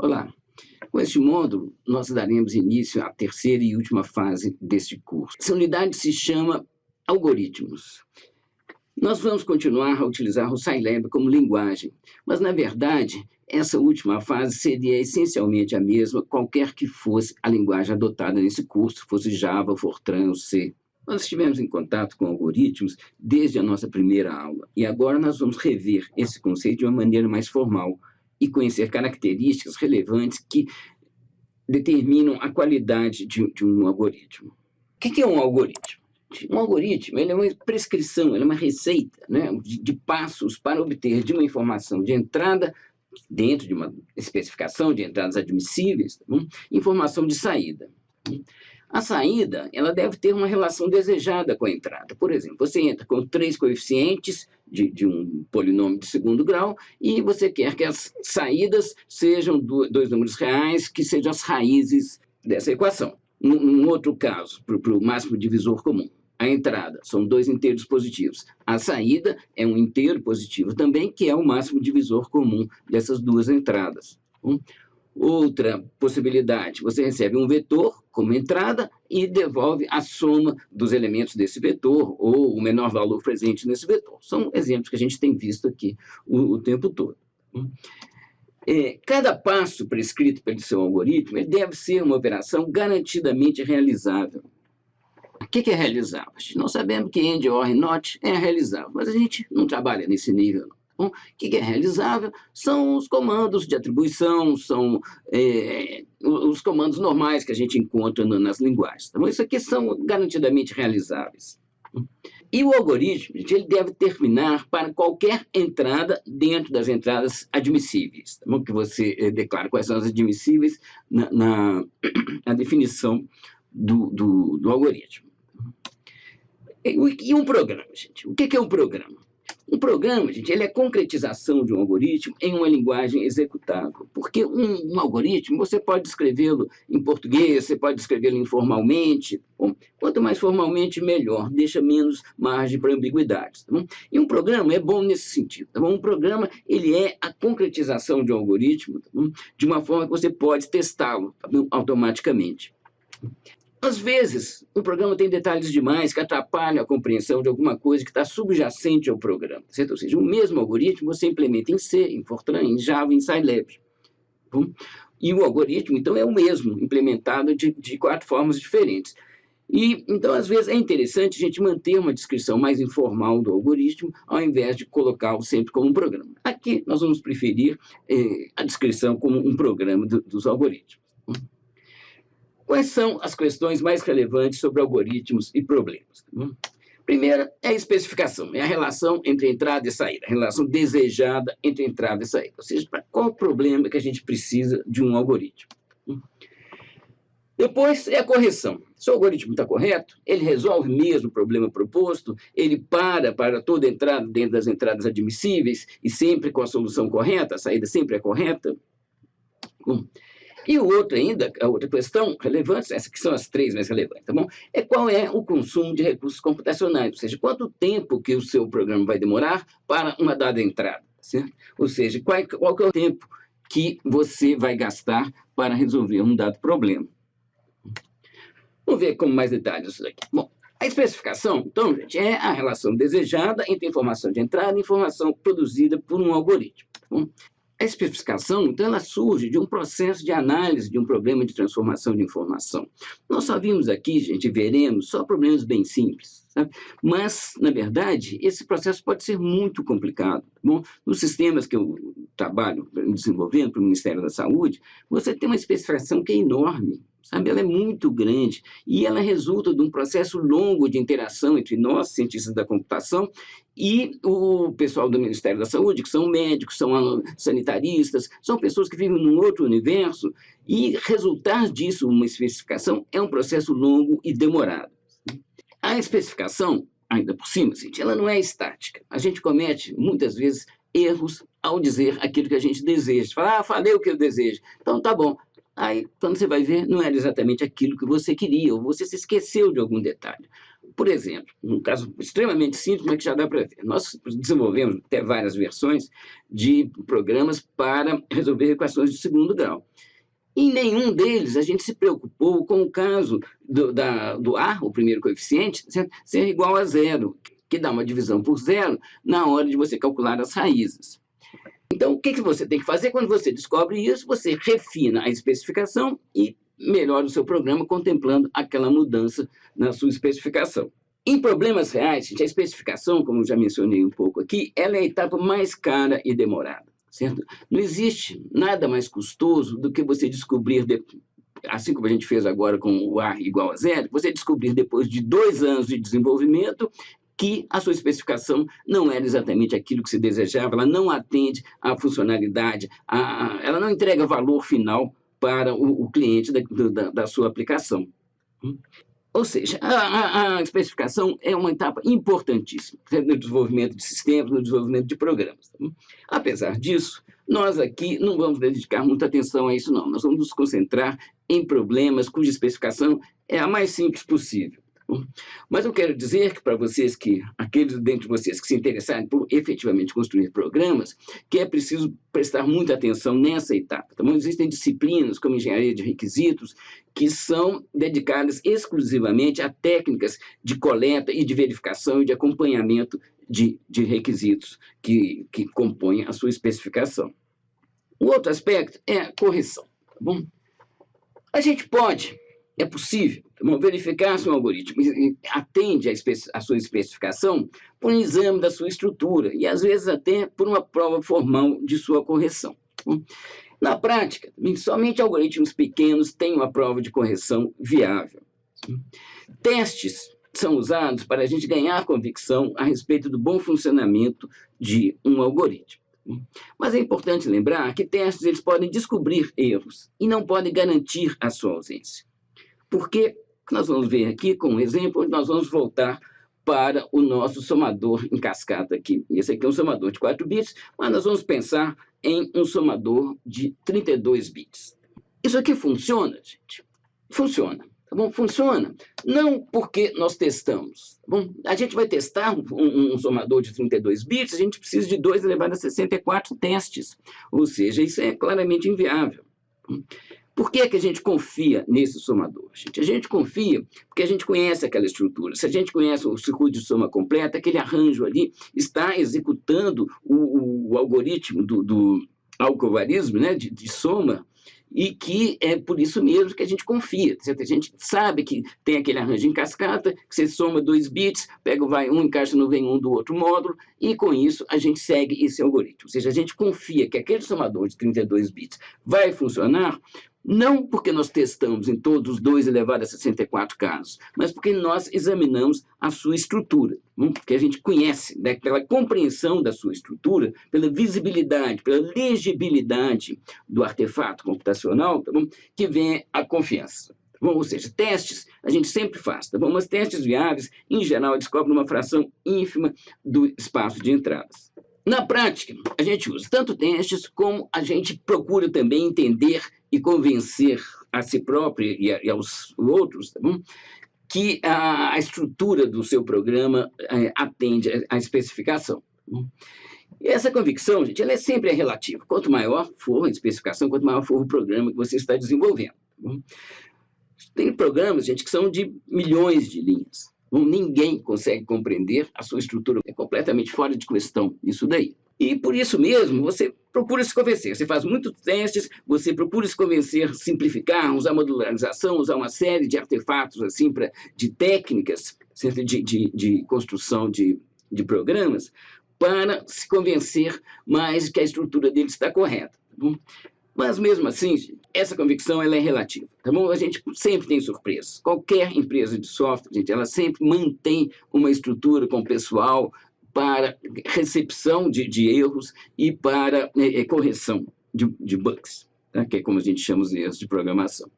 Olá, com este módulo, nós daremos início à terceira e última fase deste curso. Essa unidade se chama algoritmos. Nós vamos continuar a utilizar o Scilab como linguagem, mas, na verdade, essa última fase seria essencialmente a mesma, qualquer que fosse a linguagem adotada nesse curso, fosse Java, Fortran ou C. Nós estivemos em contato com algoritmos desde a nossa primeira aula, e agora nós vamos rever esse conceito de uma maneira mais formal e conhecer características relevantes que determinam a qualidade de um algoritmo. O que é um algoritmo? Um algoritmo ele é uma prescrição, ele é uma receita, né, de passos para obter de uma informação de entrada, dentro de uma especificação de entradas admissíveis, informação de saída. A saída ela deve ter uma relação desejada com a entrada. Por exemplo, você entra com 3 coeficientes de um polinômio de segundo grau e você quer que as saídas sejam dois números reais, que sejam as raízes dessa equação. Num outro caso, para o máximo divisor comum, a entrada são 2 inteiros positivos. A saída é um inteiro positivo também, que é o máximo divisor comum dessas duas entradas. Outra possibilidade, você recebe um vetor como entrada e devolve a soma dos elementos desse vetor ou o menor valor presente nesse vetor. São exemplos que a gente tem visto aqui o tempo todo. Cada passo prescrito pelo seu algoritmo ele deve ser uma operação garantidamente realizável. O que é realizável? Nós sabemos que AND, OR e NOT é realizável, mas a gente não trabalha nesse nível, não. O que é realizável são os comandos de atribuição, são os comandos normais que a gente encontra nas linguagens. Então, isso aqui são garantidamente realizáveis. E o algoritmo ele deve terminar para qualquer entrada dentro das entradas admissíveis. Que você declara quais são as admissíveis na definição do algoritmo. E um programa, gente? O que é um programa? Um programa, gente, ele é a concretização de um algoritmo em uma linguagem executável. Porque um algoritmo, você pode escrevê-lo em português, você pode escrevê-lo informalmente. Bom, quanto mais formalmente, melhor, deixa menos margem para ambiguidades. Tá bom? E um programa é bom nesse sentido. Tá bom? Um programa ele é a concretização de um algoritmo, tá bom? De uma forma que você pode testá-lo, tá bom? Automaticamente. Às vezes, o programa tem detalhes demais que atrapalham a compreensão de alguma coisa que está subjacente ao programa. Certo? Ou seja, o mesmo algoritmo você implementa em C, em Fortran, em Java, em Scilab. Bom? E o algoritmo, então, é o mesmo, implementado de 4 formas diferentes. Então, às vezes, é interessante a gente manter uma descrição mais informal do algoritmo, ao invés de colocá-lo sempre como um programa. Aqui, nós vamos preferir a descrição como um programa dos algoritmos. Quais são as questões mais relevantes sobre algoritmos e problemas? Primeira é a especificação, é a relação entre entrada e saída, a relação desejada entre entrada e saída. Ou seja, para qual problema que a gente precisa de um algoritmo? Depois é a correção. Se o algoritmo está correto, ele resolve mesmo o problema proposto, ele para toda entrada dentro das entradas admissíveis e sempre com a solução correta, a saída sempre é correta. E o outro ainda, a outra questão relevante, essas que são as 3 mais relevantes, tá bom? É qual é o consumo de recursos computacionais, ou seja, quanto tempo que o seu programa vai demorar para uma dada entrada, certo? Ou seja, qual que é o tempo que você vai gastar para resolver um dado problema. Vamos ver com mais detalhes isso daqui. Bom, a especificação, então, gente, é a relação desejada entre informação de entrada e informação produzida por um algoritmo, tá bom? A especificação, então, ela surge de um processo de análise de um problema de transformação de informação. Nós só vimos aqui, gente, veremos só problemas bem simples, sabe? Mas, na verdade, esse processo pode ser muito complicado. Bom, nos sistemas que eu trabalho desenvolvendo para o Ministério da Saúde, você tem uma especificação que é enorme, sabe? Ela é muito grande e ela resulta de um processo longo de interação entre nós, cientistas da computação, e o pessoal do Ministério da Saúde, que são médicos, são sanitaristas, são pessoas que vivem num outro universo, e resultar disso, uma especificação, é um processo longo e demorado. A especificação, ainda por cima, gente, ela não é estática. A gente comete, muitas vezes, erros ao dizer aquilo que a gente deseja. Fala, falei o que eu desejo. Então, tá bom. Aí, quando você vai ver, não era exatamente aquilo que você queria, ou você se esqueceu de algum detalhe. Por exemplo, um caso extremamente simples, mas que já dá para ver. Nós desenvolvemos até várias versões de programas para resolver equações de segundo grau. Em nenhum deles a gente se preocupou com o caso do A, o primeiro coeficiente, ser igual a zero, que dá uma divisão por zero na hora de você calcular as raízes. Então, o que você tem que fazer quando você descobre isso? Você refina a especificação e melhora o seu programa contemplando aquela mudança na sua especificação. Em problemas reais, a especificação, como eu já mencionei um pouco aqui, ela é a etapa mais cara e demorada, certo? Não existe nada mais custoso do que você descobrir, assim como a gente fez agora com o A igual a zero, você descobrir depois de 2 anos de desenvolvimento que a sua especificação não era exatamente aquilo que se desejava, ela não atende à funcionalidade, ela não entrega valor final para o cliente da sua aplicação. Ou seja, a especificação é uma etapa importantíssima no desenvolvimento de sistemas, no desenvolvimento de programas. Apesar disso, nós aqui não vamos dedicar muita atenção a isso, não. Nós vamos nos concentrar em problemas cuja especificação é a mais simples possível. Mas eu quero dizer que para vocês, aqueles dentre vocês que se interessarem por efetivamente construir programas, que é preciso prestar muita atenção nessa etapa. Então, existem disciplinas como engenharia de requisitos que são dedicadas exclusivamente a técnicas de coleta e de verificação e de acompanhamento de requisitos que compõem a sua especificação. O outro aspecto é a correção. Tá bom? A gente é possível verificar se um algoritmo atende à sua especificação por um exame da sua estrutura e, às vezes, até por uma prova formal de sua correção. Na prática, somente algoritmos pequenos têm uma prova de correção viável. Testes são usados para a gente ganhar convicção a respeito do bom funcionamento de um algoritmo. Mas é importante lembrar que testes eles podem descobrir erros e não podem garantir a sua ausência. Porque nós vamos ver aqui com um exemplo, nós vamos voltar para o nosso somador em cascata aqui. Esse aqui é um somador de 4 bits, mas nós vamos pensar em um somador de 32 bits. Isso aqui funciona, gente? Funciona. Tá bom? Funciona não porque nós testamos. Tá bom? A gente vai testar um somador de 32 bits, a gente precisa de 2 elevado a 64 testes. Ou seja, isso é claramente inviável. Por que a gente confia nesse somador? A gente confia porque a gente conhece aquela estrutura. Se a gente conhece o circuito de soma completa, aquele arranjo ali está executando o algoritmo do alcovarismo, né, de soma, e que é por isso mesmo que a gente confia. A gente sabe que tem aquele arranjo em cascata, que você soma 2 bits, pega o vai 1, encaixa no vem 1 do outro módulo, e com isso a gente segue esse algoritmo. Ou seja, a gente confia que aquele somador de 32 bits vai funcionar, não porque nós testamos em todos os 2 elevado a 64 casos, mas porque nós examinamos a sua estrutura, porque a gente conhece, né, pela compreensão da sua estrutura, pela visibilidade, pela legibilidade do artefato computacional, tá bom? Que vem a confiança. Tá bom? Ou seja, testes a gente sempre faz, tá bom? Mas testes viáveis, em geral, descobrem uma fração ínfima do espaço de entradas. Na prática, a gente usa tanto testes como a gente procura também entender e convencer a si próprio e aos outros, tá bom? Que a estrutura do seu programa atende à especificação. E essa convicção, gente, ela é sempre relativa. Quanto maior for a especificação, quanto maior for o programa que você está desenvolvendo. Tá bom? Tem programas, gente, que são de milhões de linhas. Ninguém consegue compreender a sua estrutura. É completamente fora de questão isso daí. E por isso mesmo, você procura se convencer. Você faz muitos testes, você procura se convencer, simplificar, usar modularização, usar uma série de artefatos, assim, de técnicas de construção de programas, para se convencer mais que a estrutura dele está correta. Tá bom? Mas, mesmo assim, essa convicção ela é relativa. Tá bom? A gente sempre tem surpresas. Qualquer empresa de software, gente, ela sempre mantém uma estrutura com pessoal para recepção de erros e para correção de bugs, tá? Que é como a gente chama os erros de programação.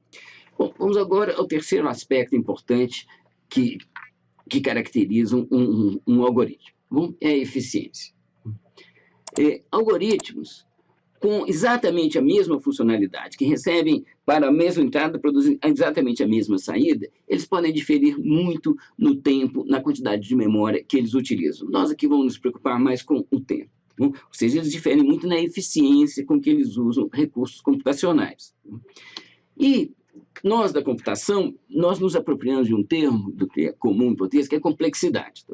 Bom, vamos agora ao terceiro aspecto importante que caracteriza um algoritmo. Bom, é a eficiência. Algoritmos, com exatamente a mesma funcionalidade, que recebem para a mesma entrada, produzem exatamente a mesma saída, eles podem diferir muito no tempo, na quantidade de memória que eles utilizam. Nós aqui vamos nos preocupar mais com o tempo. Ou seja, eles diferem muito na eficiência com que eles usam recursos computacionais. E nós, da computação, nós nos apropriamos de um termo do que é comum em português, que é complexidade.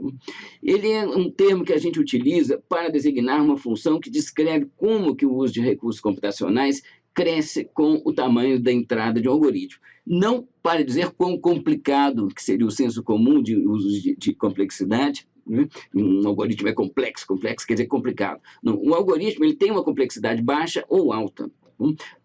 Ele é um termo que a gente utiliza para designar uma função que descreve como que o uso de recursos computacionais cresce com o tamanho da entrada de um algoritmo. Não para dizer quão complicado, que seria o senso comum de uso de complexidade. Um algoritmo é complexo quer dizer complicado. Não, um algoritmo ele tem uma complexidade baixa ou alta.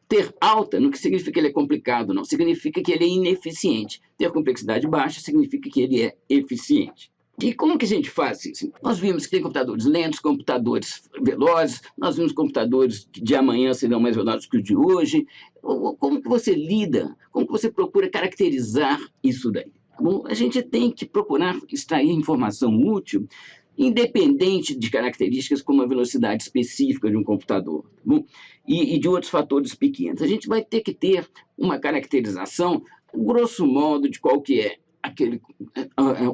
Ter alta não significa que ele é complicado, não. Significa que ele é ineficiente. Ter complexidade baixa significa que ele é eficiente. E como que a gente faz isso? Nós vimos que tem computadores lentos, computadores velozes, nós vimos computadores que de amanhã serão mais velozes que os de hoje. Como que você lida? Como que você procura caracterizar isso daí? Bom, a gente tem que procurar extrair informação útil, independente de características como a velocidade específica de um computador, bom, e de outros fatores pequenos. A gente vai ter que ter uma caracterização, grosso modo, de qual que é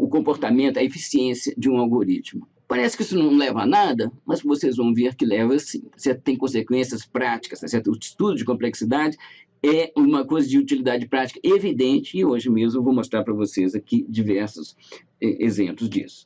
o comportamento, a eficiência de um algoritmo. Parece que isso não leva a nada, mas vocês vão ver que leva sim. Você tem consequências práticas, certo? O estudo de complexidade é uma coisa de utilidade prática evidente, e hoje mesmo eu vou mostrar para vocês aqui diversos exemplos disso.